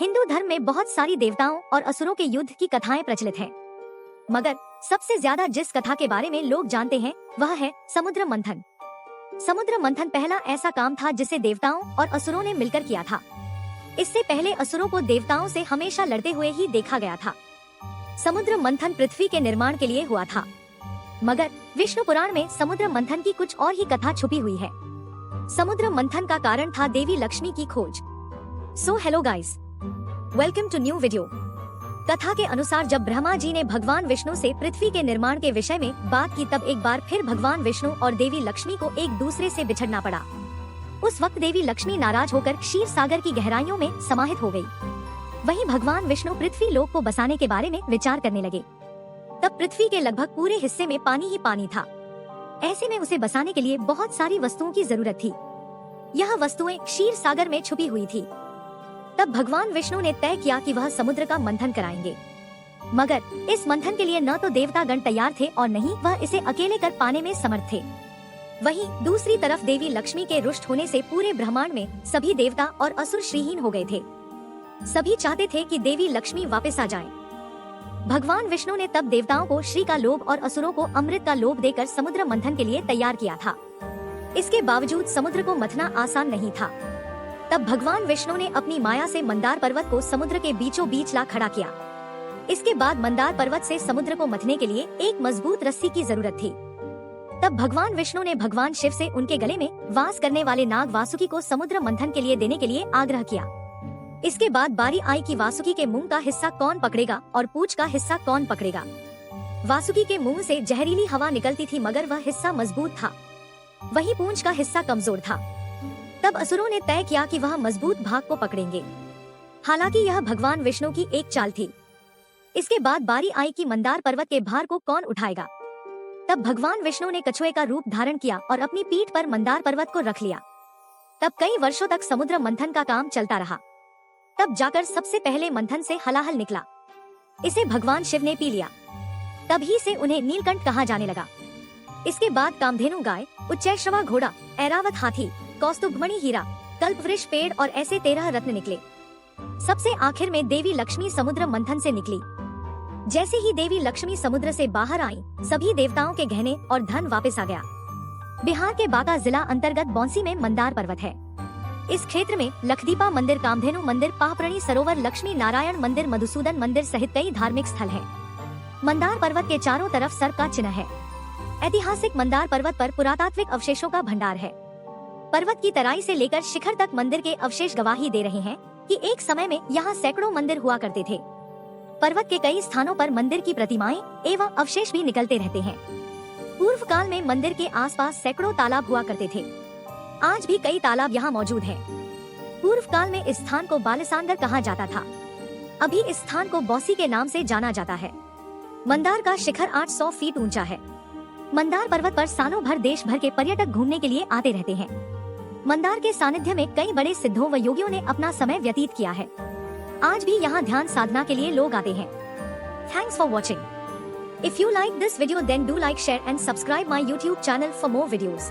हिंदू धर्म में बहुत सारी देवताओं और असुरों के युद्ध की कथाएं प्रचलित हैं, मगर सबसे ज्यादा जिस कथा के बारे में लोग जानते हैं वह है समुद्र मंथन। समुद्र मंथन पहला ऐसा काम था जिसे देवताओं और असुरों ने मिलकर किया था। इससे पहले असुरों को देवताओं से हमेशा लड़ते हुए ही देखा गया था। समुद्र मंथन पृथ्वी के निर्माण के लिए हुआ था, मगर विष्णु पुराण में समुद्र मंथन की कुछ और ही कथा छुपी हुई है। समुद्र मंथन का कारण था देवी लक्ष्मी की खोज। So hello guys, welcome to new video. कथा के अनुसार जब ब्रह्मा जी ने भगवान विष्णु से पृथ्वी के निर्माण के विषय में बात की, तब एक बार फिर भगवान विष्णु और देवी लक्ष्मी को एक दूसरे से बिछड़ना पड़ा। उस वक्त देवी लक्ष्मी नाराज होकर क्षीर सागर की गहराइयों में समाहित हो गई। वहीं भगवान विष्णु पृथ्वी लोक को बसाने के बारे में विचार करने लगे। तब पृथ्वी के लगभग पूरे हिस्से में पानी ही पानी था। ऐसे में उसे बसाने के लिए बहुत सारी वस्तुओं की जरूरत थी। यह वस्तुएं क्षीर सागर में छुपी हुई थी। तब भगवान विष्णु ने तय किया कि वह समुद्र का मंथन कराएंगे, मगर इस मंथन के लिए न तो देवतागण तैयार थे और न ही वह इसे अकेले कर पाने में समर्थ थे। वहीं दूसरी तरफ देवी लक्ष्मी के रुष्ट होने से पूरे ब्रह्मांड में सभी देवता और असुर श्रीहीन हो गए थे। सभी चाहते थे कि देवी लक्ष्मी वापस आ जाएं। भगवान विष्णु ने तब देवताओं को श्री का लोभ और असुरों को अमृत का लोभ देकर समुद्र मंथन के लिए तैयार किया था। इसके बावजूद समुद्र को मथना आसान नहीं था। तब भगवान विष्णु ने अपनी माया से मंदार पर्वत को समुद्र के बीचों बीच ला खड़ा किया। इसके बाद मंदार पर्वत से समुद्र को मथने के लिए एक मजबूत रस्सी की जरूरत थी। तब भगवान विष्णु ने भगवान शिव से उनके गले में वास करने वाले नाग वासुकी को समुद्र मंथन के लिए देने के लिए आग्रह किया। इसके बाद बारी आई कि वासुकी के मुंह का हिस्सा कौन पकड़ेगा और पूंछ का हिस्सा कौन पकड़ेगा। वासुकी के मुंह से जहरीली हवा निकलती थी, मगर वह हिस्सा मजबूत था, वही पूंछ का हिस्सा कमजोर था। तब असुरों ने तय किया कि वह मजबूत भाग को पकड़ेंगे। हालांकि यह भगवान विष्णु की एक चाल थी। इसके बाद बारी आई कि मंदार पर्वत के भार को कौन उठाएगा। तब भगवान विष्णु ने कछुए का रूप धारण किया और अपनी पीठ पर मंदार पर्वत को रख लिया। तब कई वर्षों तक समुद्र मंथन का काम चलता रहा। तब जाकर सबसे पहले मंथन से हलाहल निकला। इसे भगवान शिव ने पी लिया। तभी से उन्हें नीलकंठ कहा जाने लगा। इसके बाद कामधेनु गाय, उच्चैश्रवा घोड़ा, ऐरावत हाथी, कौस्तुभमणि हीरा, कल्पवृक्ष पेड़ और ऐसे 13 रत्न निकले। सबसे आखिर में देवी लक्ष्मी समुद्र मंथन से निकली। जैसे ही देवी लक्ष्मी समुद्र से बाहर आई, सभी देवताओं के गहने और धन वापस आ गया। बिहार के बांका जिला अंतर्गत बौंसी में मंदार पर्वत है। इस क्षेत्र में लखदीपा मंदिर, कामधेनु मंदिर, पाहप्राणी सरोवर, लक्ष्मी नारायण मंदिर, मधुसूदन मंदिर सहित कई धार्मिक स्थल हैं। मंदार पर्वत के चारों तरफ सर्प का चिन्ह है। ऐतिहासिक मंदार पर्वत पर पुरातात्विक अवशेषों का भंडार है। पर्वत की तराई से लेकर शिखर तक मंदिर के अवशेष गवाही दे रहे हैं कि एक समय में यहाँ सैकड़ों मंदिर हुआ करते थे। पर्वत के कई स्थानों पर मंदिर की प्रतिमाएं एवं अवशेष भी निकलते रहते हैं। पूर्व काल में मंदिर के आसपास सैकड़ों तालाब हुआ करते थे। आज भी कई तालाब यहाँ मौजूद हैं। पूर्व काल में इस स्थान को बालसागर कहा जाता था। अभी इस स्थान को बौसी के नाम से जाना जाता है। मंदार का शिखर 800 फीट ऊंचा है। मंदार पर्वत पर सालों भर देश भर के पर्यटक घूमने के लिए आते रहते हैं। मंदार के सानिध्य में कई बड़े सिद्धों व योगियों ने अपना समय व्यतीत किया है। आज भी यहाँ ध्यान साधना के लिए लोग आते हैं। Thanks for watching. If you like this video then do like, share and subscribe my YouTube channel for more videos.